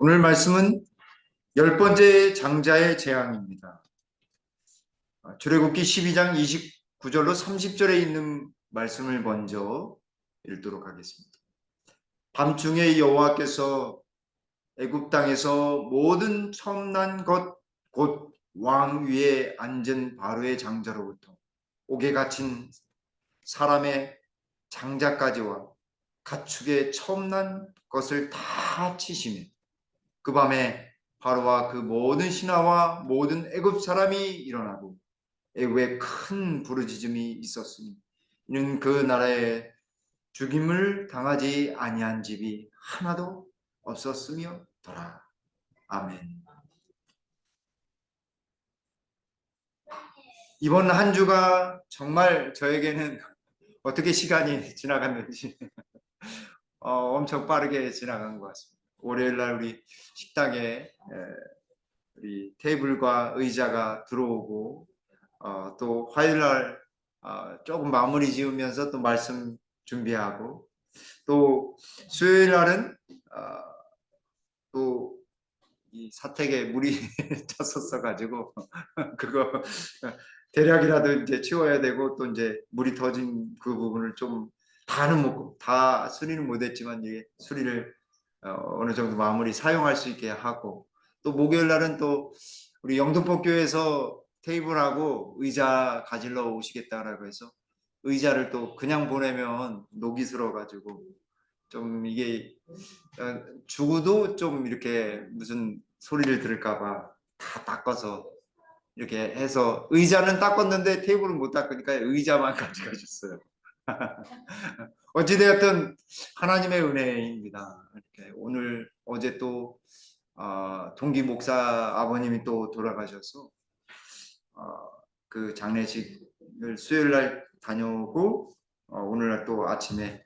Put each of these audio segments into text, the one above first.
오늘 말씀은 10번째 장자의 재앙입니다. 출애굽기 12장 29절로 30절에 있는 말씀을 먼저 읽도록 하겠습니다. 밤중에 여호와께서 애굽 땅에서 모든 첨난 것 곧 왕 위에 앉은 바로의 장자로부터 옥에 갇힌 사람의 장자까지와 가축의 첨난 것을 다 치시매 그 밤에 바로와 그 모든 신하와 모든 애굽 사람이 일어나고 애굽에 큰 부르짖음이 있었으니 이는 그 나라에 죽임을 당하지 아니한 집이 하나도 없었으며 더라. 아멘. 이번 한 주가 정말 저에게는 어떻게 시간이 지나갔는지 엄청 빠르게 지나간 것 같습니다. 월요일 날 우리 식당에 우리 테이블과 의자가 들어오고 또 화요일 날 조금 마무리 지으면서 또 말씀 준비하고 또 수요일 날은 또 이 사택에 물이 찼었어 가지고 그거 대략이라도 이제 치워야 되고 또 이제 물이 터진 그 부분을 좀 다는 못 다 수리는 못했지만 이게 수리를 어느 정도 마무리 사용할 수 있게 하고 또 목요일 날은 또 우리 영등포교회에서 테이블하고 의자 가지러 오시겠다라고 해서 의자를 또 그냥 보내면 녹이 슬어 가지고 좀 이게 주고도 좀 이렇게 무슨 소리를 들을까봐 다 닦아서 이렇게 해서 의자는 닦았는데 테이블은 못 닦으니까 의자만 가져가셨어요. 어찌되었든 하나님의 은혜입니다. 이렇게 오늘 어제 또 동기 목사 아버님이 또 돌아가셔서 그 장례식을 수요일 날 다녀오고 오늘날 또 아침에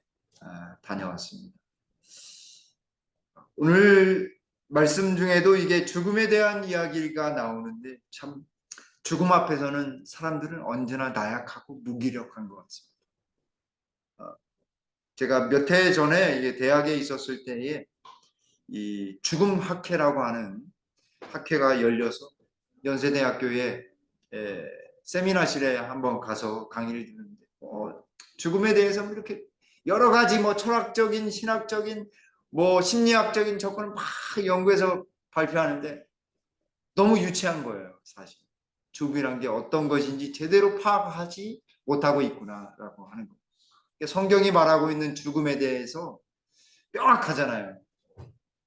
다녀왔습니다. 오늘 말씀 중에도 이게 죽음에 대한 이야기가 나오는데 참 죽음 앞에서는 사람들은 언제나 나약하고 무기력한 것 같습니다. 제가 몇 해 전에 대학에 있었을 때에 이 죽음 학회라고 하는 학회가 열려서 연세대학교에 세미나실에 한번 가서 강의를 듣는데 죽음에 대해서 이렇게 여러 가지 뭐 철학적인 신학적인 뭐 심리학적인 접근을 막 연구해서 발표하는데 너무 유치한 거예요. 사실 죽음이란 게 어떤 것인지 제대로 파악하지 못하고 있구나라고 하는 거예요. 성경이 말하고 있는 죽음에 대해서 명확하잖아요.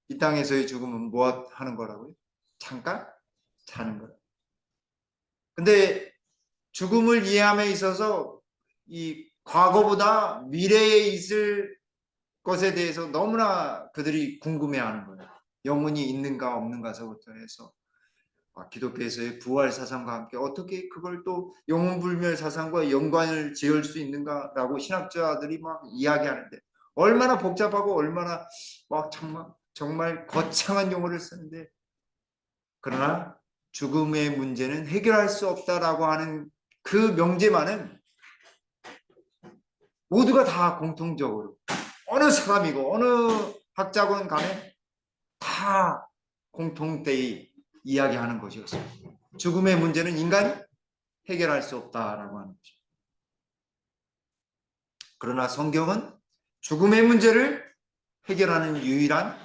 이 땅에서의 죽음은 무엇 하는 거라고요? 잠깐 자는 거. 근데 죽음을 이해함에 있어서 이 과거보다 미래에 있을 것에 대해서 너무나 그들이 궁금해하는 거예요. 영혼이 있는가 없는가서부터 해서 기독교에서의 부활 사상과 함께 어떻게 그걸 또 영혼불멸 사상과 연관을 지을 수 있는가라고 신학자들이 막 이야기하는데 얼마나 복잡하고 얼마나 막 정말 거창한 용어를 쓰는데 그러나 죽음의 문제는 해결할 수 없다라고 하는 그 명제만은 모두가 다 공통적으로 어느 사람이고 어느 학자건 간에 다 공통되이 이야기하는 것이었습니다. 죽음의 문제는 인간이 해결할 수 없다라고 하는 거죠. 그러나 성경은 죽음의 문제를 해결하는 유일한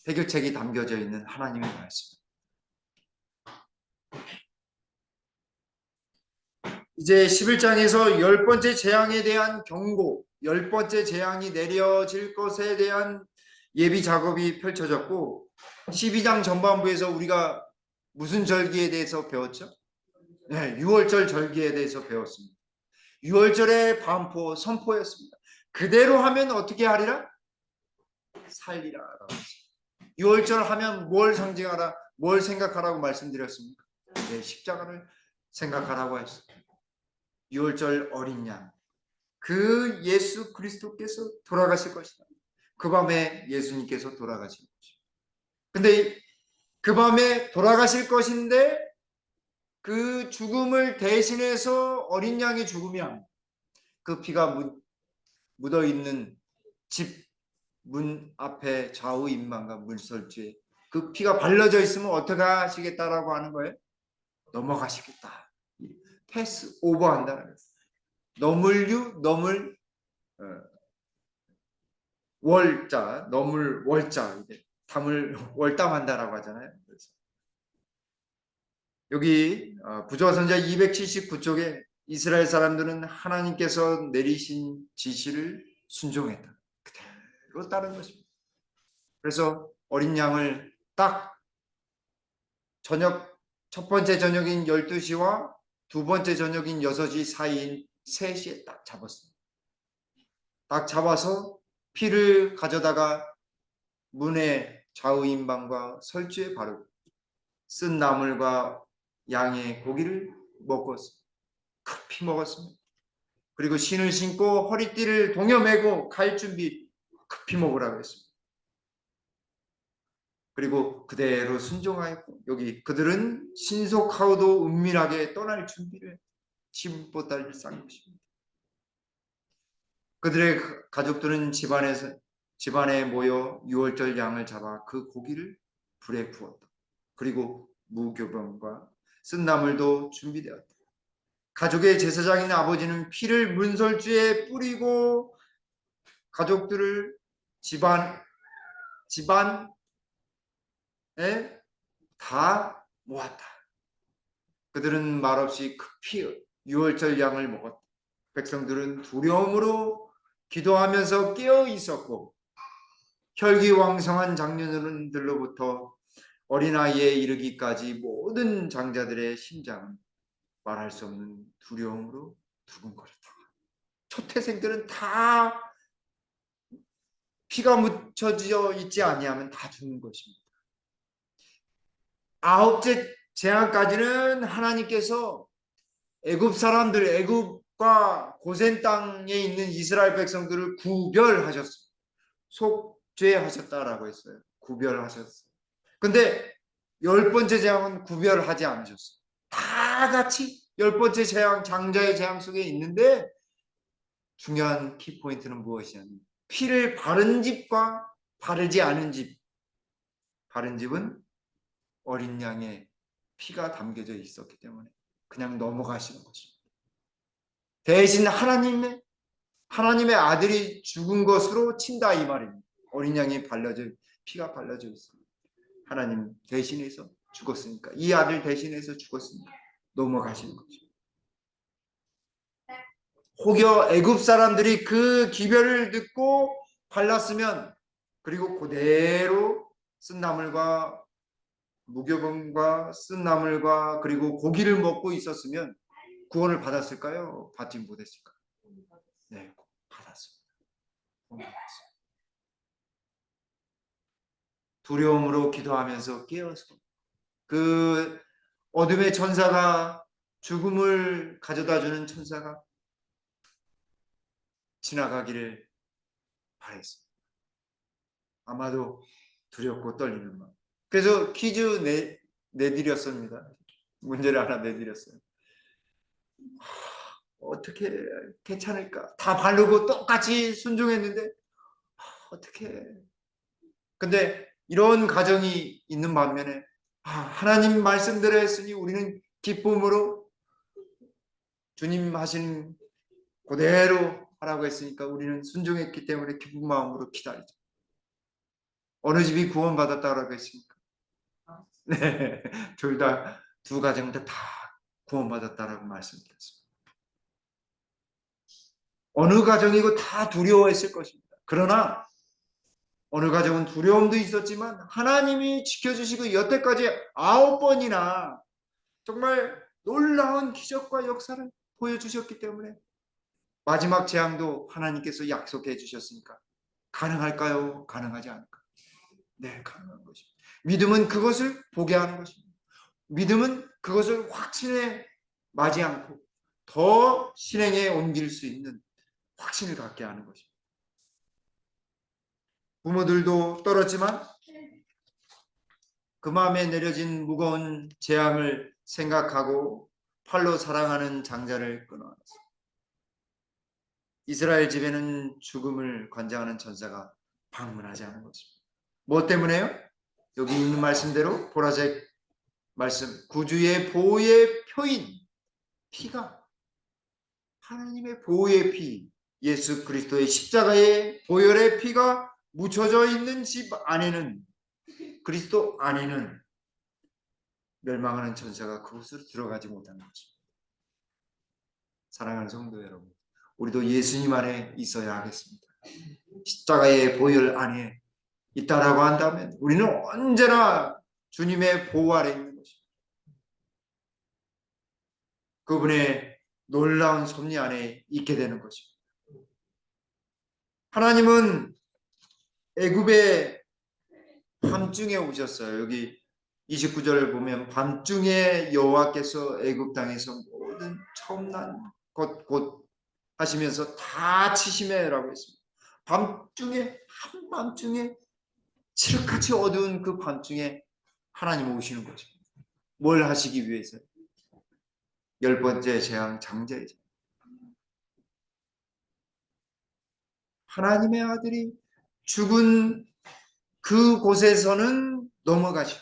해결책이 담겨져 있는 하나님의 말씀. 이제 11장에서 10번째 재앙에 대한 경고, 10번째 재앙이 내려질 것에 대한 예비 작업이 펼쳐졌고 12장 전반부에서 우리가 무슨 절기에 대해서 배웠죠? 네, 6월절 절기에 대해서 배웠습니다. 6월절의 반포, 선포였습니다. 그대로 하면 어떻게 하리라? 살리라. 6월절 하면 뭘 상징하라, 뭘 생각하라고 말씀드렸습니까? 네, 십자가를 생각하라고 했습니다. 6월절 어린 양, 그 예수 그리스도께서 돌아가실 것이다. 그 밤에 예수님께서 돌아가실 것이다. 근데 그 밤에 돌아가실 것인데 그 죽음을 대신해서 어린 양의 죽음이 아니고 그 피가 묻어 있는 집 문 앞에 좌우 임방과 문설주에 그 피가 발라져 있으면 어떻게 하시겠다라고 하는 거예요? 넘어가시겠다. 패스 오버한다는 거예요. 너물유 너물 월자 너물 월자 담을 월담한다라고 하잖아요. 그래서 여기 부조선자 279쪽에 이스라엘 사람들은 하나님께서 내리신 지시를 순종했다. 그대로 따른 것입니다. 그래서 어린 양을 딱 저녁 첫 번째 저녁인 12시와 두 번째 저녁인 6시 사이인 3시에 딱 잡았습니다. 딱 잡아서 피를 가져다가 문의 좌우 임방과 설주에 바르고 쓴 나물과 양의 고기를 먹었습니다. 급히 먹었습니다. 그리고 신을 신고 허리띠를 동여매고 갈 준비 급히 먹으라고 했습니다. 그리고 그대로 순종하였고 여기 그들은 신속하고도 은밀하게 떠날 준비를 집보따리를 싼 것입니다. 그들의 가족들은 집안에 모여 유월절 양을 잡아 그 고기를 불에 구웠다. 그리고 무교병과 쓴 나물도 준비되었다. 가족의 제사장인 아버지는 피를 문설주에 뿌리고 가족들을 집안에 다 모았다. 그들은 말없이 급히 유월절 양을 먹었다. 백성들은 두려움으로 기도하면서 깨어 있었고 혈기왕성한 장년들로부터 어린아이에 이르기까지 모든 장자들의 심장은 말할 수 없는 두려움으로 두근거렸다. 초태생들은 다 피가 묻혀져 있지 아니하면 다 죽는 것입니다. 아홉째 재앙까지는 하나님께서 애굽 사람들, 애굽과 고센 땅에 있는 이스라엘 백성들을 구별하셨습니다. 속죄하셨다라고 했어요. 구별하셨어요. 근데 10번째 재앙은 구별하지 않으셨어요. 다 같이 10번째 재앙, 장자의 재앙 속에 있는데 중요한 키포인트는 무엇이냐면 피를 바른 집과 바르지 않은 집. 바른 집은 어린 양의 피가 담겨져 있었기 때문에 그냥 넘어가시는 것입니다. 대신 하나님의 아들이 죽은 것으로 친다 이 말입니다. 어린 양이 피가 발라져 있습니다. 하나님 대신해서 죽었으니까 이 아들 대신해서 죽었으니까 넘어가시는 거죠. 혹여 애굽 사람들이 그 기별을 듣고 발랐으면 그리고 그대로 쓴 나물과 무교병과 쓴 나물과 그리고 고기를 먹고 있었으면 구원을 받았을까요? 받지 못했을까요? 네, 받았습니다. 두려움으로 기도하면서 깨어서 그 어둠의 천사가 죽음을 가져다주는 천사가 지나가기를 바랬습니다. 아마도 두렵고 떨리는 마음. 그래서 퀴즈 내드렸습니다. 문제를 하나 내드렸어요. 어떻게 괜찮을까? 다 바르고 똑같이 순종했는데 어떻게? 근데 이런 가정이 있는 반면에 하나님 말씀대로 했으니 우리는 기쁨으로 주님 하신 그대로 하라고 했으니까 우리는 순종했기 때문에 기쁜 마음으로 기다리죠. 어느 집이 구원받았다고 했습니까? 네, 두 가정 다 구원받았다라고 말씀드렸습니다. 어느 가정이고 다 두려워했을 것입니다. 그러나 어느 가정은 두려움도 있었지만 하나님이 지켜주시고 여태까지 9번이나 정말 놀라운 기적과 역사를 보여주셨기 때문에 마지막 재앙도 하나님께서 약속해 주셨으니까 가능할까요? 가능하지 않을까요? 네, 가능한 것입니다. 믿음은 그것을 보게 하는 것입니다. 믿음은 그것을 확신에 맞지 않고 더 실행에 옮길 수 있는 확신을 갖게 하는 것입니다. 부모들도 떨었지만 그 마음에 내려진 무거운 재앙을 생각하고 팔로 사랑하는 장자를 끊어놨습니다. 이스라엘 집에는 죽음을 관장하는 천사가 방문하지 않은 것입니다. 뭐 때문에요? 여기 있는 말씀대로 보라색 말씀, 구주의 보호의 표인 피가, 하나님의 보호의 피, 예수 그리스도의 십자가의 보혈의 피가 묻혀져 있는 집 안에는, 그리스도 안에는 멸망하는 천사가 그곳으로 들어가지 못하는 것입니다. 사랑하는 성도 여러분, 우리도 예수님 안에 있어야 하겠습니다. 십자가의 보혈 안에 있다라고 한다면 우리는 언제나 주님의 보호 아래 있는 것입니다. 그분의 놀라운 섭리 안에 있게 되는 것입니다. 하나님은 애굽의 밤중에 오셨어요. 여기 29절을 보면 밤중에 여호와께서 애굽 땅에서 모든 처음 난 것 곧 하시면서 다 치심해라고 했습니다. 밤중에, 한밤중에, 칠흑같이 어두운 그 밤중에 하나님 오시는 거죠. 뭘 하시기 위해서? 열 번째 재앙, 장자의 재앙. 하나님의 아들이 죽은 그곳에서는 넘어가시고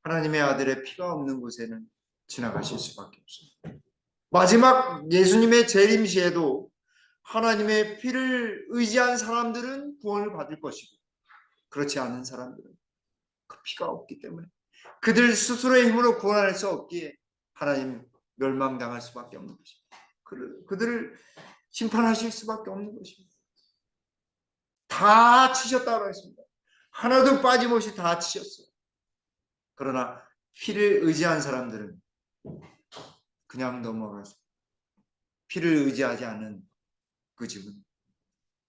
하나님의 아들의 피가 없는 곳에는 지나가실 수밖에 없습니다. 마지막 예수님의 재림 시에도 하나님의 피를 의지한 사람들은 구원을 받을 것이고 그렇지 않은 사람들은 그 피가 없기 때문에 그들 스스로의 힘으로 구원할 수 없기에 하나님 멸망당할 수밖에 없는 것입니다. 그들을 심판하실 수밖에 없는 것입니다. 다 치셨다고 했습니다. 하나도 빠짐없이 다 치셨어요. 그러나 피를 의지한 사람들은 그냥 넘어가서 피를 의지하지 않는 그 집은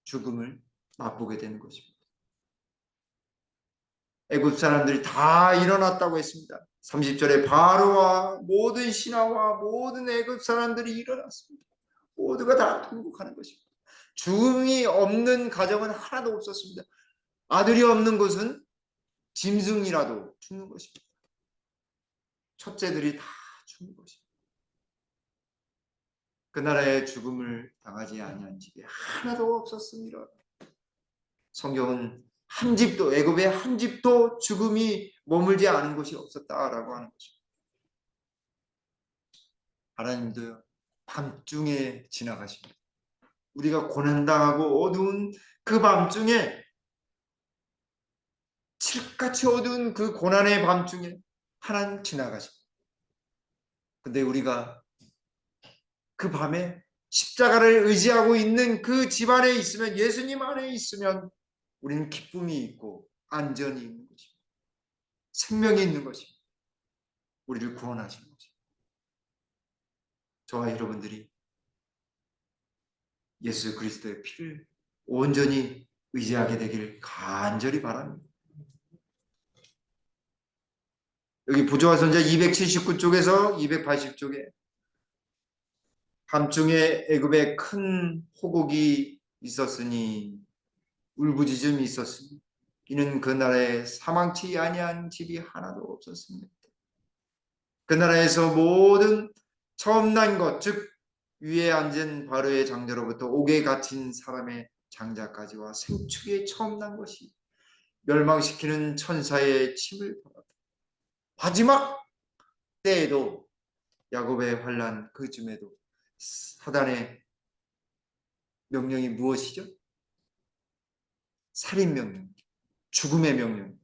죽음을 맛보게 되는 것입니다. 애굽 사람들이 다 일어났다고 했습니다. 30절에 바로와 모든 신하와 모든 애굽 사람들이 일어났습니다. 모두가 다 통곡하는 것입니다. 죽음이 없는 가정은 하나도 없었습니다. 아들이 없는 곳은 짐승이라도 죽는 것입니다. 첫째들이 다 죽는 것입니다. 그 나라의 죽음을 당하지 아니한 집이 하나도 없었습니다. 성경은 한 집도, 애굽의 한 집도 죽음이 머물지 않은 곳이 없었다라고 하는 것입니다. 하나님도요, 밤중에 지나가십니다. 우리가 고난당하고 어두운 그 밤중에, 칠흑같이 어두운 그 고난의 밤중에 하나님 지나가십니다. 근데 우리가 그 밤에 십자가를 의지하고 있는 그 집 안에 있으면, 예수님 안에 있으면 우리는 기쁨이 있고 안전이 있는 것입니다. 생명이 있는 것입니다. 우리를 구원하시는 것입니다. 저와 여러분들이 예수 그리스도의 피를 온전히 의지하게 되기를 간절히 바랍니다. 여기 부조화선자 279쪽에서 280쪽에 밤중에 애굽에 큰 호곡이 있었으니, 울부짖음이 있었으니 이는 그 나라에 사망치 아니한 집이 하나도 없었습니다. 그 나라에서 모든 처음 난 것, 즉 위에 앉은 바로의 장자로부터 옥에 갇힌 사람의 장자까지와 생축에 처음 난 것이 멸망시키는 천사의 침을 받았다. 마지막 때에도, 야곱의 환난 그쯤에도 사단의 명령이 무엇이죠? 살인 명령, 죽음의 명령.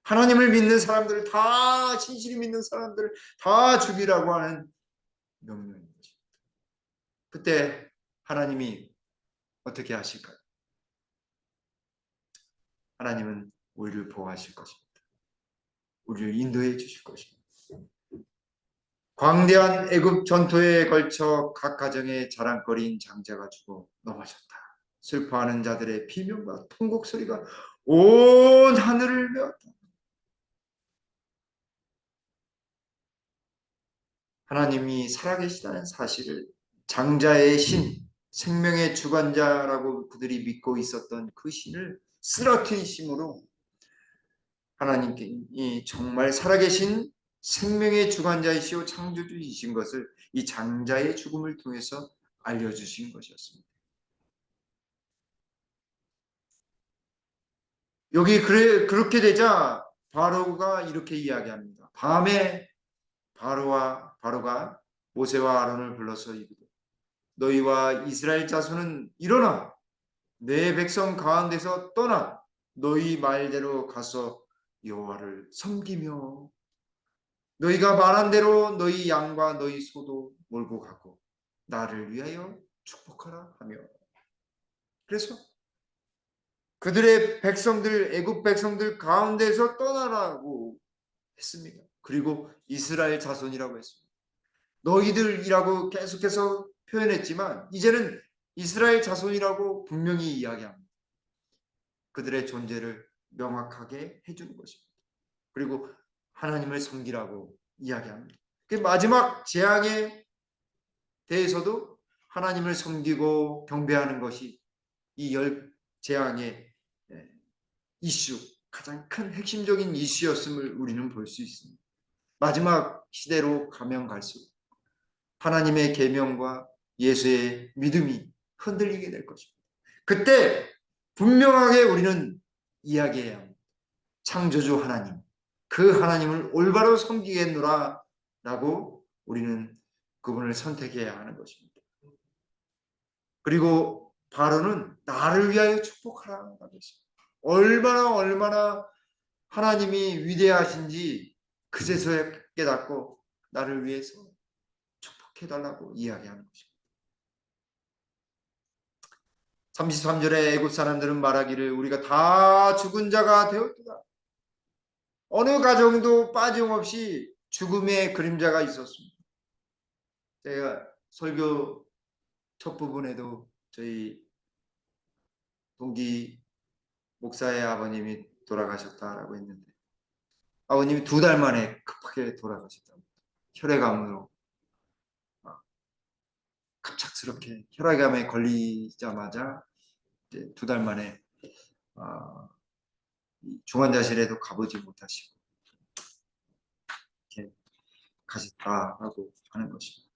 하나님을 믿는 사람들을 다, 진실히 믿는 사람들을 다 죽이라고 하는 명령인 것입니다. 그때 하나님이 어떻게 하실까요? 하나님은 우리를 보호하실 것입니다. 우리를 인도해 주실 것입니다. 광대한 애굽 전토에 걸쳐 각 가정의 자랑거리인 장자가 죽어 넘어졌다. 슬퍼하는 자들의 비명과 통곡 소리가 온 하늘을 메웠다. 하나님이 살아계시다는 사실을, 장자의 신, 생명의 주관자라고 그들이 믿고 있었던 그 신을 쓰러뜨리심으로 하나님께 정말 살아계신 생명의 주관자이시오 창조주이신 것을 이 장자의 죽음을 통해서 알려주신 것이었습니다. 여기 그렇게 되자 바로가 이렇게 이야기합니다. 밤에 바로가 모세와 아론을 불러서 이르되 너희와 이스라엘 자손은 일어나 내 백성 가운데서 떠나 너희 말대로 가서 여호와를 섬기며 너희가 말한 대로 너희 양과 너희 소도 몰고 가고 나를 위하여 축복하라 하며. 그래서 그들의 백성들, 애굽 백성들 가운데서 떠나라고 했습니다. 그리고 이스라엘 자손이라고 했습니다. 너희들이라고 계속해서 표현했지만 이제는 이스라엘 자손이라고 분명히 이야기합니다. 그들의 존재를 명확하게 해주는 것입니다. 그리고 하나님을 섬기라고 이야기합니다. 그 마지막 재앙에 대해서도 하나님을 섬기고 경배하는 것이 이 열 재앙의 이슈, 가장 큰 핵심적인 이슈였음을 우리는 볼 수 있습니다. 마지막 시대로 가면 갈수록 하나님의 계명과 예수의 믿음이 흔들리게 될 것입니다. 그때 분명하게 우리는 이야기해야 합니다. 창조주 하나님, 그 하나님을 올바로 섬기겠노라 라고 우리는 그분을 선택해야 하는 것입니다. 그리고 바로는 나를 위하여 축복하라고 했습니다. 얼마나 하나님이 위대하신지 그제서야 깨닫고 나를 위해서 축복해달라고 이야기하는 것입니다. 33절에 애굽 사람들은 말하기를 우리가 다 죽은 자가 되었도다. 어느 가정도 빠짐없이 죽음의 그림자가 있었습니다. 제가 설교 첫 부분에도 저희 동기 목사의 아버님이 돌아가셨다라고 했는데 아버님이 2달 만에 급하게 돌아가셨답니다. 혈액암으로 갑작스럽게 혈액암에 걸리자마자 이제 2달 만에 중환자실에도 가보지 못하시고 이렇게 가셨다라고 하는 것입니다.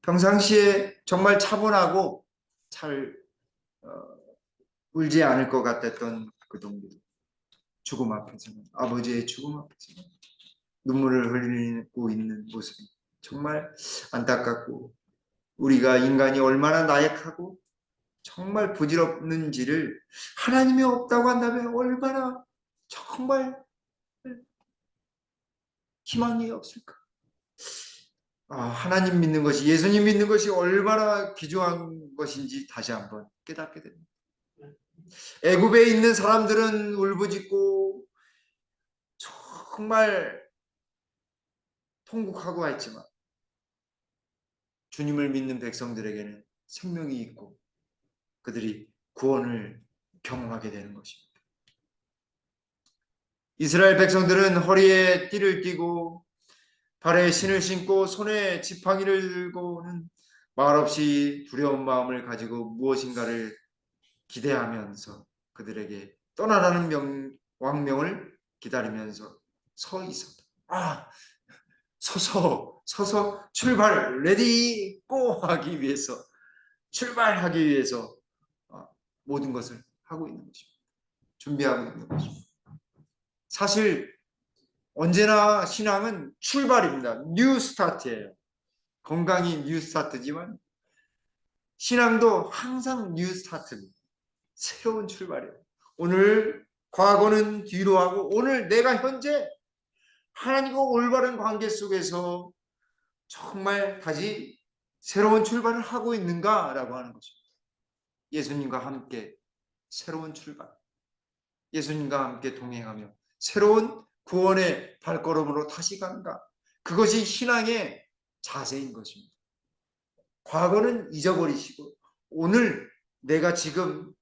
평상시에 정말 차분하고 잘 울지 않을 것 같았던 그 동기도 죽음 앞에서는 아버지의 죽음 앞에서는 눈물을 흘리고 있는 모습이 정말 안타깝고 우리가 인간이 얼마나 나약하고 정말 부질없는지를 하나님이 없다고 한다면 얼마나 정말 희망이 없을까. 하나님 믿는 것이 예수님 믿는 것이 얼마나 귀중한 것인지 다시 한번 깨닫게 됩니다. 애굽에 있는 사람들은 울부짖고 정말 통곡하고 했지만 주님을 믿는 백성들에게는 생명이 있고 그들이 구원을 경험하게 되는 것입니다. 이스라엘 백성들은 허리에 띠를 띠고 발에 신을 신고 손에 지팡이를 들고는 말없이 두려운 마음을 가지고 무엇인가를 기대하면서 그들에게 떠나라는 왕명을 기다리면서 서 있었다. 서서 출발 레디 고 하기 위해서 출발하기 위해서 모든 것을 하고 있는 것입니다. 준비하고 있는 것입니다. 사실 언제나 신앙은 출발입니다. 뉴 스타트예요. 건강이 뉴 스타트지만 신앙도 항상 뉴 스타트입니다. 새로운 출발이에요. 오늘 과거는 뒤로 하고 오늘 내가 현재 하나님과 올바른 관계 속에서 정말 다시 새로운 출발을 하고 있는가라고 하는 것입니다. 예수님과 함께 새로운 출발, 예수님과 함께 동행하며 새로운 구원의 발걸음으로 다시 간다. 그것이 신앙의 자세인 것입니다. 과거는 잊어버리시고 오늘 내가 지금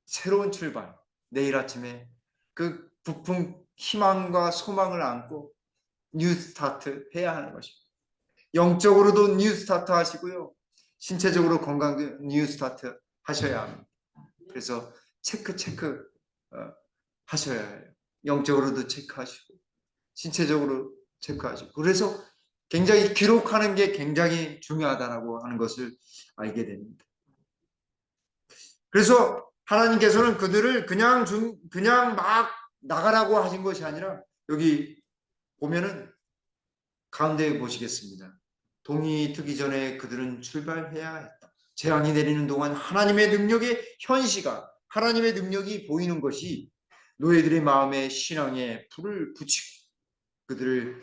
새로운 출발, 내일 아침에 그 부푼 희망과 소망을 안고 뉴 스타트 해야 하는 것입니다. 영적으로도 뉴 스타트 하시고요. 신체적으로 건강도 뉴 스타트 하셔야 합니다. 그래서 체크 하셔야 해요. 영적으로도 체크하시고 신체적으로 체크하시고 그래서 굉장히 기록하는 게 굉장히 중요하다고 하는 것을 알게 됩니다. 그래서 하나님께서는 그들을 그냥 막 나가라고 하신 것이 아니라 여기 보면은 가운데 보시겠습니다. 동이 트기 전에 그들은 출발해야 했다. 재앙이 내리는 동안 하나님의 능력의 현시가 하나님의 능력이 보이는 것이 노예들의 마음에 신앙에 불을 붙이고 그들을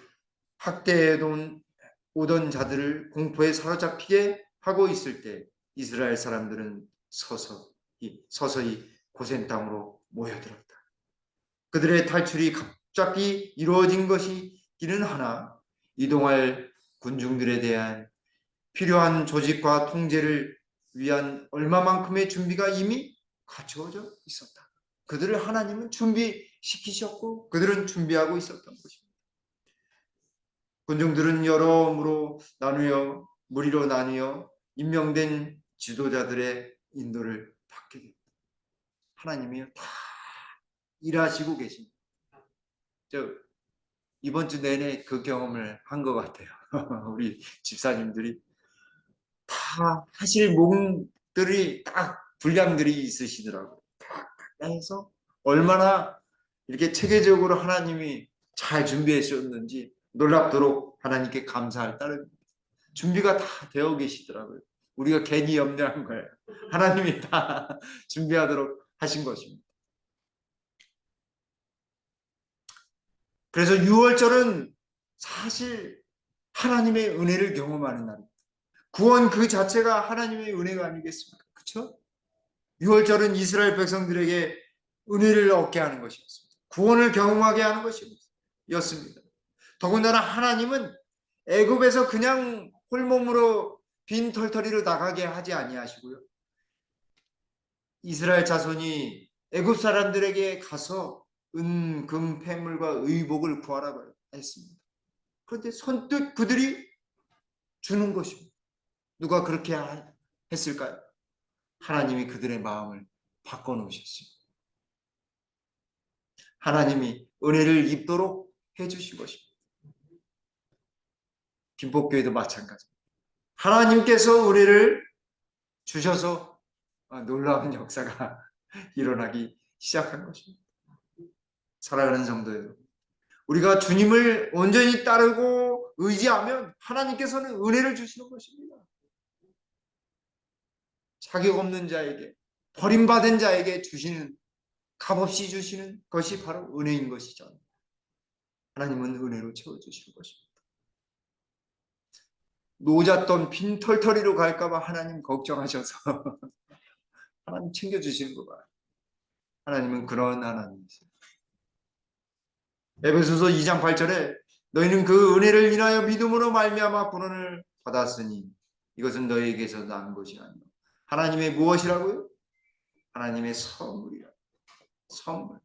학대해 오던 자들을 공포에 사로잡히게 하고 있을 때 이스라엘 사람들은 서서히 고센 땅으로 모여들었다. 그들의 탈출이 갑자기 이루어진 것이기는 하나 이동할 군중들에 대한 필요한 조직과 통제를 위한 얼마만큼의 준비가 이미 갖추어져 있었다. 그들을 하나님은 준비시키셨고 그들은 준비하고 있었던 것입니다. 군중들은 여러 무리로 나뉘어 임명된 지도자들의 인도를 받게 됩니다. 하나님이 다 일하시고 계십니다. 이번 주 내내 그 경험을 한 것 같아요. 우리 집사님들이 다 하실 몸들이 딱 분량들이 있으시더라고요. 해서 얼마나 이렇게 체계적으로 하나님이 잘 준비해 주셨는지 놀랍도록 하나님께 감사할 따름입니다. 준비가 다 되어 계시더라고요. 우리가 괜히 염려한 거예요. 하나님이 다 준비하도록 하신 것입니다. 그래서 6월절은 사실 하나님의 은혜를 경험하는 날입니다. 구원 그 자체가 하나님의 은혜가 아니겠습니까? 그렇죠? 6월절은 이스라엘 백성들에게 은혜를 얻게 하는 것이었습니다. 구원을 경험하게 하는 것이었습니다. 더군다나 하나님은 애굽에서 그냥 홀몸으로 빈 털터리로 나가게 하지 아니하시고요. 이스라엘 자손이 애굽 사람들에게 가서 은, 금, 폐물과 의복을 구하라고 했습니다. 그런데 선뜻 그들이 주는 것입니다. 누가 그렇게 했을까요? 하나님이 그들의 마음을 바꿔놓으셨습니다. 하나님이 은혜를 입도록 해주신 것입니다. 김포교회도 마찬가지입니다. 하나님께서 은혜를 주셔서 놀라운 역사가 일어나기 시작한 것입니다. 살아가는 성도여러분, 우리가 주님을 온전히 따르고 의지하면 하나님께서는 은혜를 주시는 것입니다. 자격 없는 자에게, 버림받은 자에게 주시는, 값없이 주시는 것이 바로 은혜인 것이죠. 하나님은 은혜로 채워주시는 것입니다. 노잣돈 빈 털터리로 갈까봐 하나님 걱정하셔서 하나님 챙겨주시는 거 봐요. 하나님은 그런 하나님이세요. 에베소서 2장 8절에 너희는 그 은혜를 인하여 믿음으로 말미암아 구원을 받았으니 이것은 너희에게서 난 것이 아니요 하나님의 무엇이라고요? 하나님의 선물이라. 선물.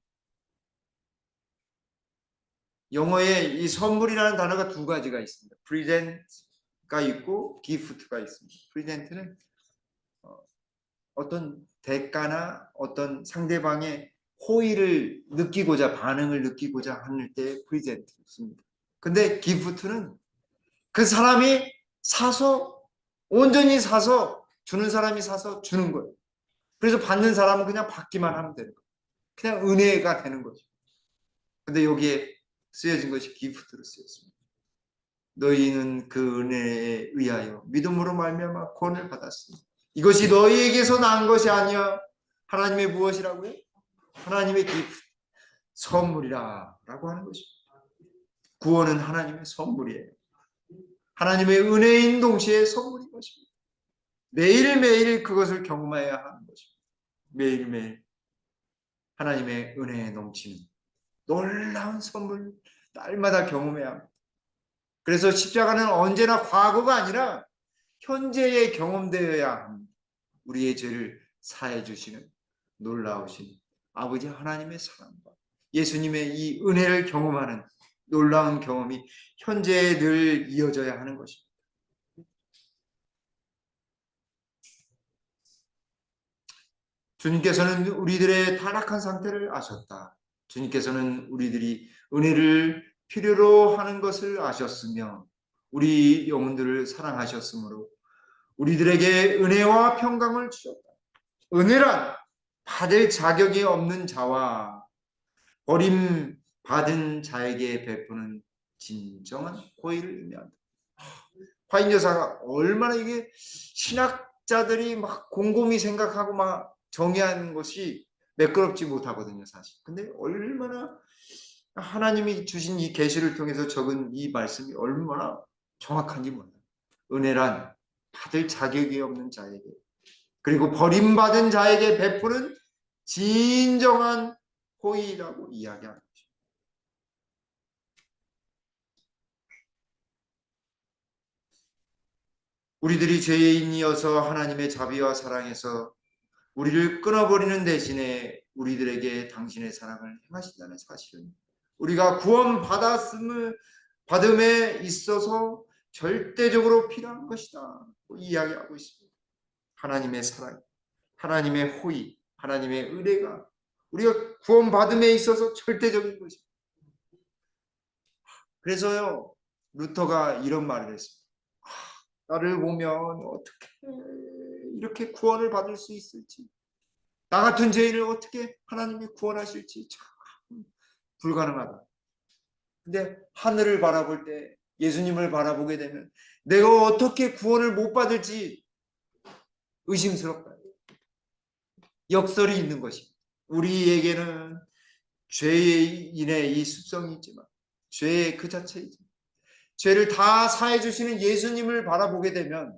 영어에 이 선물이라는 단어가 두 가지가 있습니다. present가 있고 gift가 있습니다. present는 어떤 대가나 어떤 상대방의 호의를 느끼고자 반응을 느끼고자 하는 때 present를 씁니다. 근데 gift는 그 사람이 사서 온전히 사서 주는 사람이 사서 주는 거예요. 그래서 받는 사람은 그냥 받기만 하면 되는 거예요. 그냥 은혜가 되는 거죠. 근데 여기에 쓰여진 것이 기프트로 쓰였습니다. 너희는 그 은혜에 의하여 믿음으로 말미암아 구원을 받았으니 이것이 너희에게서 난 것이 아니야. 하나님의 무엇이라고요? 하나님의 기프트, 선물이라 라고 하는 것입니다. 구원은 하나님의 선물이에요. 하나님의 은혜인 동시에 선물인 것입니다. 매일매일 그것을 경험해야 하는 것입니다. 매일매일 하나님의 은혜에 넘치는 놀라운 선물 날마다 경험해야 합니다. 그래서 십자가는 언제나 과거가 아니라 현재에 경험되어야 합니다. 우리의 죄를 사해 주시는 놀라우신 아버지 하나님의 사랑과 예수님의 이 은혜를 경험하는 놀라운 경험이 현재에 늘 이어져야 하는 것입니다. 주님께서는 우리들의 타락한 상태를 아셨다. 주님께서는 우리들이 은혜를 필요로 하는 것을 아셨으며 우리 영혼들을 사랑하셨으므로 우리들에게 은혜와 평강을 주셨다. 은혜란 받을 자격이 없는 자와 버림받은 자에게 베푸는 진정한 호의를 의미한다. 화인 여사가 얼마나 이게 신학자들이 막 곰곰이 생각하고 막 정의하는 것이 매끄럽지 못하거든요, 사실. 근데 얼마나 하나님이 주신 이 계시를 통해서 적은 이 말씀이 얼마나 정확한지 몰라요. 은혜란 받을 자격이 없는 자에게, 그리고 버림받은 자에게 베푸는 진정한 호의라고 이야기하는 것입니다. 우리들이 죄인이어서 하나님의 자비와 사랑에서 우리를 끊어버리는 대신에 우리들에게 당신의 사랑을 행하신다는 사실은 우리가 구원받았음을 받음에 있어서 절대적으로 필요한 것이다 이야기하고 있습니다. 하나님의 사랑, 하나님의 호의, 하나님의 은혜가 우리가 구원받음에 있어서 절대적인 것입니다. 그래서요, 루터가 이런 말을 했습니다. 나를 보면 어떻게 이렇게 구원을 받을 수 있을지, 나 같은 죄인을 어떻게 하나님이 구원하실지 참 불가능하다. 근데 하늘을 바라볼 때, 예수님을 바라보게 되면 내가 어떻게 구원을 못 받을지 의심스럽다. 역설이 있는 것입니다. 우리에게는 죄인의 이 습성이 있지만, 죄의 그 자체이지만, 죄를 다 사해 주시는 예수님을 바라보게 되면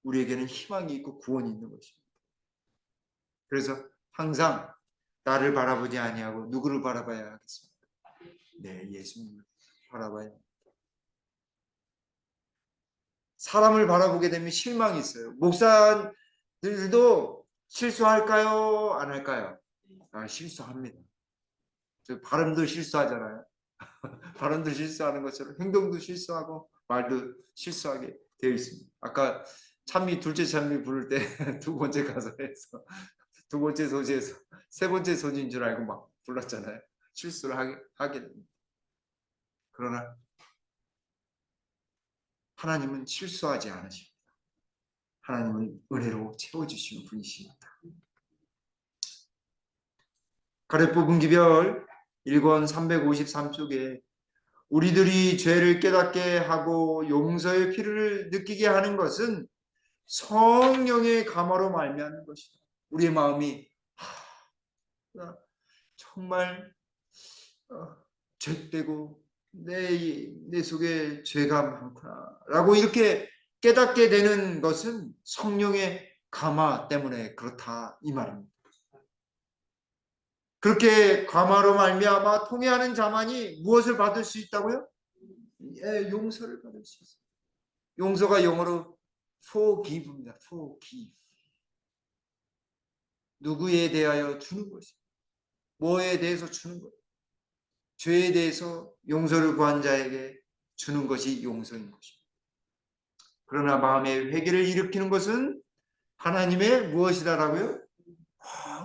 우리에게는 희망이 있고 구원이 있는 것입니다. 그래서 항상 나를 바라보지 아니하고 누구를 바라봐야 하겠습니까? 네, 예수님을 바라봐야 합니다. 사람을 바라보게 되면 실망이 있어요. 목사들도 실수할까요? 안 할까요? 실수합니다. 발음도 실수하잖아요. 발음도 실수하는 것처럼 행동도 실수하고 말도 실수하게 되어 있습니다. 아까 찬미 둘째 찬미 부를 때 두 번째 가사에서 두 번째 소지에서 세 번째 소지인 줄 알고 막 불렀잖아요. 실수를 하게 됩니다. 그러나 하나님은 실수하지 않으십니다. 하나님은 은혜로 채워주시는 분이십니다. 가래법 분기별 1권 353쪽에 우리들이 죄를 깨닫게 하고 용서의 피를 느끼게 하는 것은 성령의 감화로 말미암는 것이다. 우리의 마음이 정말 죄되고 내 속에 죄가 많구나 라고 이렇게 깨닫게 되는 것은 성령의 감화 때문에 그렇다 이 말입니다. 그렇게 감화로 말미암아 통회하는 자만이 무엇을 받을 수 있다고요? 용서를 받을 수 있어요. 용서가 영어로 forgive입니다. forgive. 누구에 대하여 주는 것입니다. 뭐에 대해서 주는 것. 죄에 대해서 용서를 구한 자에게 주는 것이 용서인 것입니다. 그러나 마음의 회개를 일으키는 것은 하나님의 무엇이다라고요?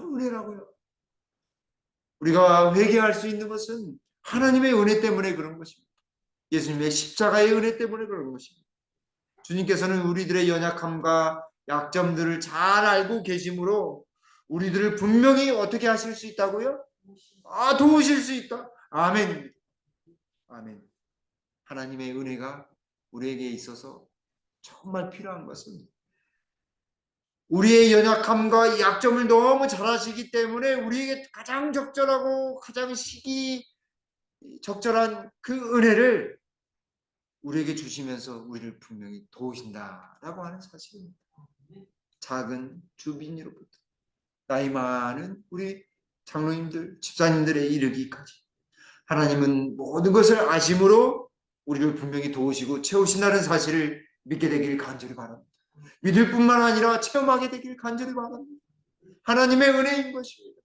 은혜라고요. 우리가 회개할 수 있는 것은 하나님의 은혜 때문에 그런 것입니다. 예수님의 십자가의 은혜 때문에 그런 것입니다. 주님께서는 우리들의 연약함과 약점들을 잘 알고 계시므로 우리들을 분명히 어떻게 하실 수 있다고요? 도우실 수 있다. 아멘입니다. 아멘. 하나님의 은혜가 우리에게 있어서 정말 필요한 것은 우리의 연약함과 약점을 너무 잘 아시기 때문에 우리에게 가장 적절하고 가장 시기 적절한 그 은혜를 우리에게 주시면서 우리를 분명히 도우신다라고 하는 사실입니다. 작은 주빈으로부터 나이 많은 우리 장로님들, 집사님들에 이르기까지 하나님은 모든 것을 아심으로 우리를 분명히 도우시고 채우신다는 사실을 믿게 되길 간절히 바랍니다. 믿을 뿐만 아니라 체험하게 되길 간절히 바랍니다. 하나님의 은혜인 것입니다.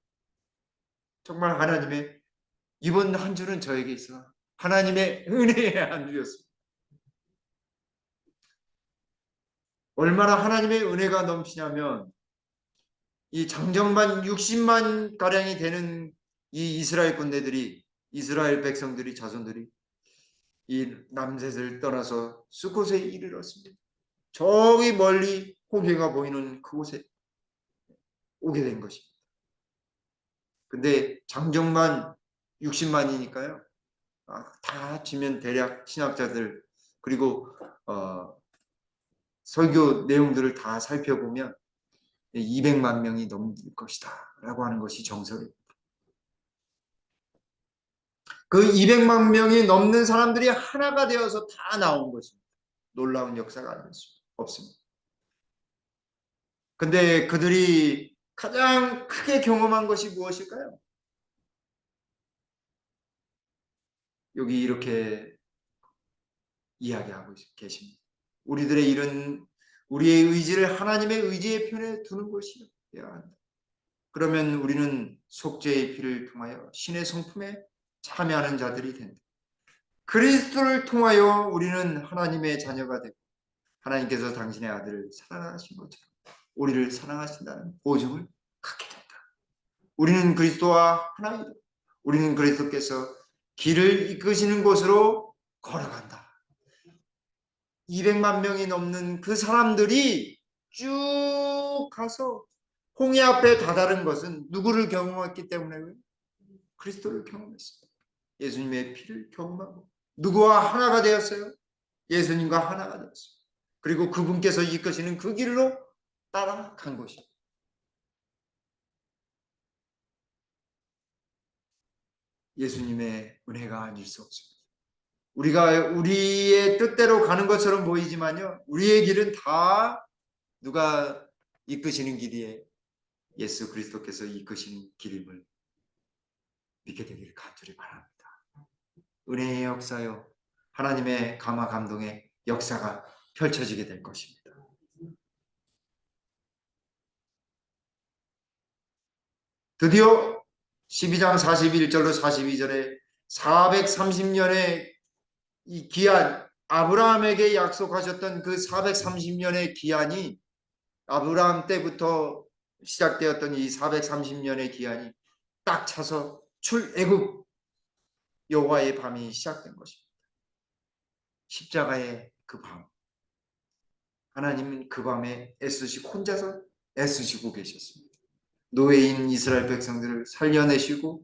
정말 하나님의 이번 한 주는 저에게 있어 하나님의 은혜의 한 주였습니다. 얼마나 하나님의 은혜가 넘치냐면 이 장정만 60만 가량이 되는 이 이스라엘 군대들이 이스라엘 백성들이 자손들이 이 남셋을 떠나서 수곳에 이르렀습니다. 저기 멀리 홍해가 보이는 그곳에 오게 된 것입니다. 근데 장정만 60만이니까요. 다 합치면 대략 신학자들 그리고 설교 내용들을 다 살펴보면 200만 명이 넘을 것이다 라고 하는 것이 정설입니다. 그 200만 명이 넘는 사람들이 하나가 되어서 다 나온 것입니다. 놀라운 역사가 아닐 수 없습니다. 근데 그들이 가장 크게 경험한 것이 무엇일까요? 여기 이렇게 이야기하고 계십니다. 우리들의 일은 우리의 의지를 하나님의 의지의 편에 두는 것이어야 한다. 그러면 우리는 속죄의 피를 통하여 신의 성품에 참여하는 자들이 된다. 그리스도를 통하여 우리는 하나님의 자녀가 되고 하나님께서 당신의 아들을 사랑하신 것처럼 우리를 사랑하신다는 보증을 갖게 된다. 우리는 그리스도와 하나이다. 우리는 그리스도께서 길을 이끄시는 곳으로 걸어간다. 200만 명이 넘는 그 사람들이 쭉 가서 홍해 앞에 다다른 것은 누구를 경험했기 때문에 그리스도를 경험했습니다. 예수님의 피를 경험하고 누구와 하나가 되었어요? 예수님과 하나가 되었어요. 그리고 그분께서 이끄시는 그 길로 따라간 것입니다. 예수님의 은혜가 아닐 수 없습니다. 우리가 우리의 뜻대로 가는 것처럼 보이지만요. 우리의 길은 다 누가 이끄시는 길이에요. 예수 그리스도께서 이끄시는 길임을 믿게 되기를 간절히 바랍니다. 은혜의 역사요. 하나님의 감화 감동의 역사가 펼쳐지게 될 것입니다. 드디어 12장 41절로 42절에 430년의 이 기한, 아브라함에게 약속하셨던 그 430년의 기한이 아브라함 때부터 시작되었던 이 430년의 기한이 딱 차서 출애굽 여호와의 밤이 시작된 것입니다. 십자가의 그 밤. 하나님은 그 밤에 애쓰시고 혼자서 애쓰시고 계셨습니다. 노예인 이스라엘 백성들을 살려내시고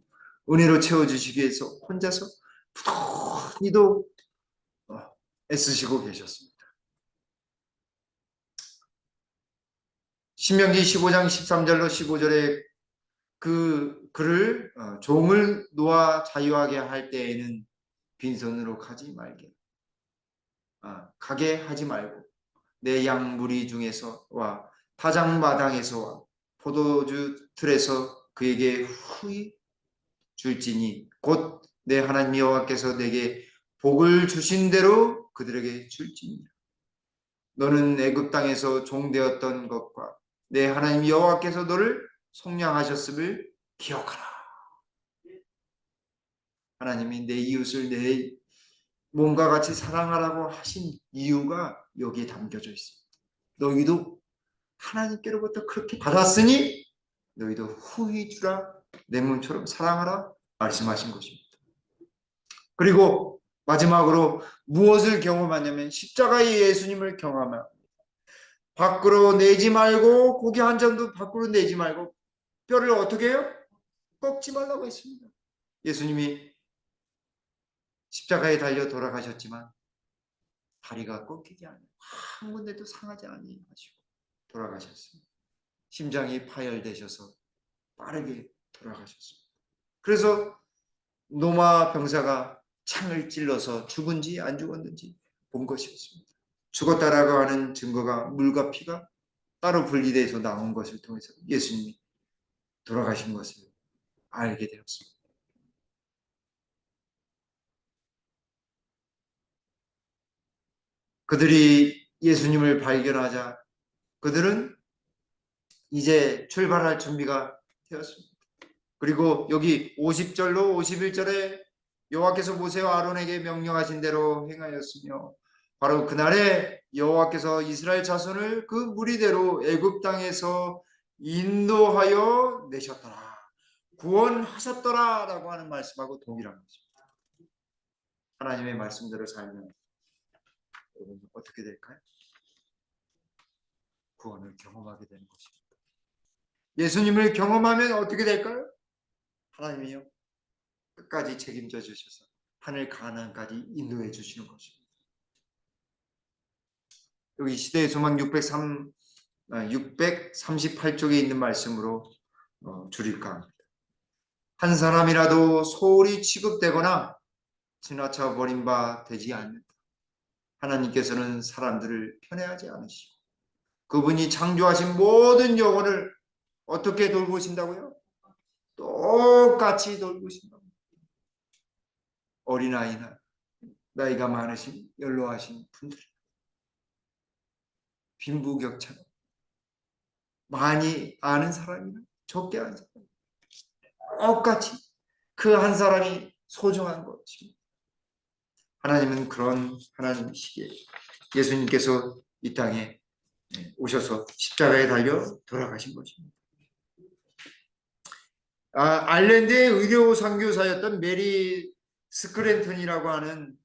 은혜로 채워주시기 위해서 혼자서 부단히도 애쓰시고 계셨습니다. 신명기 15장 13절로 15절에 그 그를 종을 놓아 자유하게 할 때에는 빈손으로 가게 하지 말고 내 양 무리 중에서와 타작 마당에서와 포도주 틀에서 그에게 후히 줄지니 곧 내 하나님 여호와께서 내게 복을 주신 대로 그들에게 줄지니라. 너는 애굽 땅에서 종되었던 것과 내 하나님 여호와께서 너를 속량하셨음을 기억하라. 하나님이 내 이웃을 내 몸과 같이 사랑하라고 하신 이유가 여기에 담겨져 있습니다. 너희도 하나님께로부터 그렇게 받았으니 너희도 후히 주라, 내 몸처럼 사랑하라 말씀하신 것입니다. 그리고 마지막으로 무엇을 경험하냐면 십자가의 예수님을 경험합니다. 밖으로 내지 말고 고기 한 점도 밖으로 내지 말고 뼈를 어떻게 해요? 꺾지 말라고 했습니다. 예수님이 십자가에 달려 돌아가셨지만 다리가 꺾이지 않아요. 한 군데도 상하지 아니하시고 돌아가셨습니다. 심장이 파열되셔서 빠르게 돌아가셨습니다. 그래서 노마 병사가 창을 찔러서 죽은지 안 죽었는지 본 것이었습니다. 죽었다라고 하는 증거가 물과 피가 따로 분리돼서 나온 것을 통해서 예수님이 돌아가신 것을 알게 되었습니다. 그들이 예수님을 발견하자 그들은 이제 출발할 준비가 되었습니다. 그리고 여기 50절로 51절에 여호와께서 모세와 아론에게 명령하신 대로 행하였으며 바로 그날에 여호와께서 이스라엘 자손을 그 무리대로 애굽 땅에서 인도하여 내셨더라. 구원하셨더라라고 하는 말씀하고 동일한 것입니다. 하나님의 말씀대로 살면 여러분 어떻게 될까요? 구원을 경험하게 되는 것입니다. 예수님을 경험하면 어떻게 될까요? 하나님이요 끝까지 책임져 주셔서 하늘 가나안까지 인도해 주시는 것입니다. 여기 시대의 소망 638쪽에 있는 말씀으로 줄일까 합니다. 한 사람이라도 소홀히 취급되거나 지나쳐 버린 바 되지 않는다. 하나님께서는 사람들을 편애하지 않으시고 그분이 창조하신 모든 영혼을 어떻게 돌보신다고요? 똑같이 돌보신다. 어린아이나 나이가 많으신 연로하신 분들 빈부격차로 많이 아는 사람이나 적게 아는 사람 똑같이 그 한 사람이 소중한 것입니다. 하나님은 그런 하나님이시기에 예수님께서 이 땅에 오셔서 십자가에 달려 돌아가신 것입니다. 아일랜드의 의료 선교사였던 메리 스크랜턴이라고 하는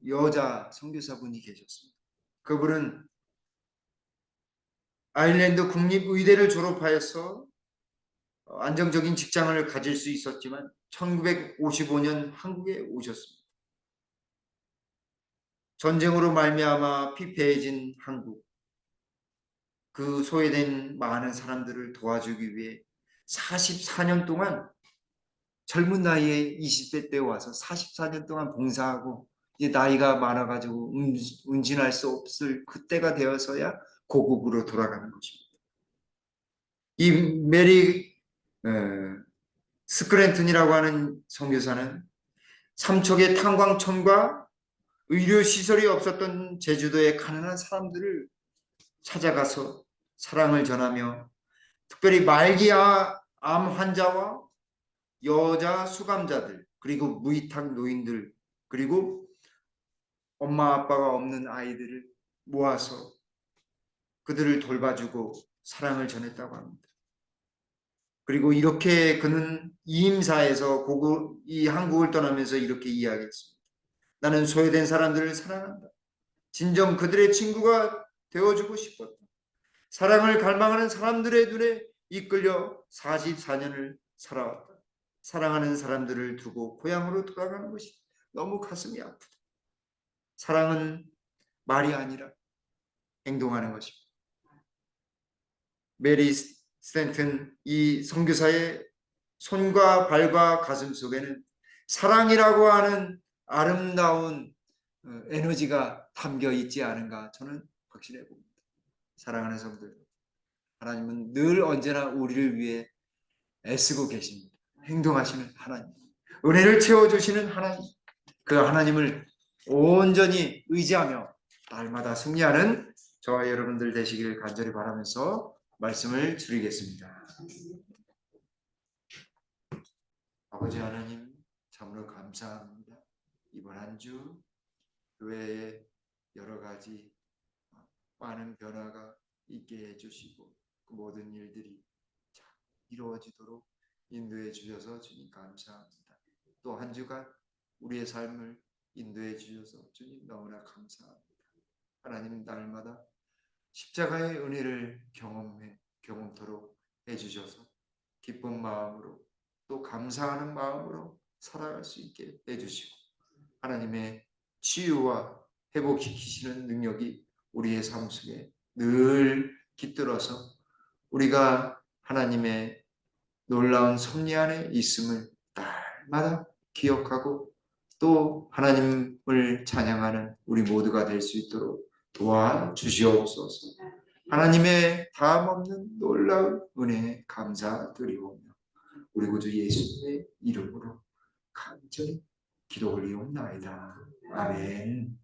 여자 선교사분이 계셨습니다. 그분은 아일랜드 국립의대를 졸업하여서 안정적인 직장을 가질 수 있었지만 1955년 한국에 오셨습니다. 전쟁으로 말미암아 피폐해진 한국, 그 소외된 많은 사람들을 도와주기 위해 44년 동안 젊은 나이에 20대 때 와서 44년 동안 봉사하고 이제 나이가 많아가지고 운진할 수 없을 그때가 되어서야 고국으로 돌아가는 것입니다. 이 메리 스크랜턴이라고 하는 선교사는 삼척의 탄광촌과 의료시설이 없었던 제주도의 가난한 사람들을 찾아가서 사랑을 전하며 특별히 말기암 환자와 여자 수감자들 그리고 무이탁 노인들 그리고 엄마 아빠가 없는 아이들을 모아서 그들을 돌봐주고 사랑을 전했다고 합니다. 그리고 이렇게 그는 이임사에서 이 한국을 떠나면서 이렇게 이야기했습니다. 나는 소외된 사람들을 사랑한다. 진정 그들의 친구가 되어주고 싶었다. 사랑을 갈망하는 사람들의 눈에 이끌려 44년을 살아왔다. 사랑하는 사람들을 두고 고향으로 돌아가는 것이 너무 가슴이 아프다. 사랑은 말이 아니라 행동하는 것입니다. 메리 스탠튼 이 선교사의 손과 발과 가슴 속에는 사랑이라고 하는 아름다운 에너지가 담겨 있지 않은가 저는 확신해 봅니다. 사랑하는 성도들, 하나님은 늘 언제나 우리를 위해 애쓰고 계십니다. 행동하시는 하나님, 은혜를 채워주시는 하나님, 그 하나님을 온전히 의지하며 날마다 승리하는 저와 여러분들 되시기를 간절히 바라면서 말씀을 드리겠습니다. 아버지 하나님 참으로 감사합니다. 이번 한 주 교회에 여러 가지 많은 변화가 있게 해주시고 그 모든 일들이 잘 이루어지도록 인도해 주셔서 주님 감사합니다. 또 한 주간 우리의 삶을 인도해 주셔서 주님 너무나 감사합니다. 하나님 날마다 십자가의 은혜를 경험토록 해주셔서 기쁜 마음으로 또 감사하는 마음으로 살아갈 수 있게 해주시고 하나님의 치유와 회복시키시는 능력이 우리의 삶 속에 늘 깃들어서 우리가 하나님의 놀라운 섭리 안에 있음을 날마다 기억하고 또 하나님을 찬양하는 우리 모두가 될 수 있도록 도와주시옵소서. 하나님의 다함없는 놀라운 은혜에 감사드리오며 우리 구주 예수님의 이름으로 간절히 기도 올리옵나이다. 아멘.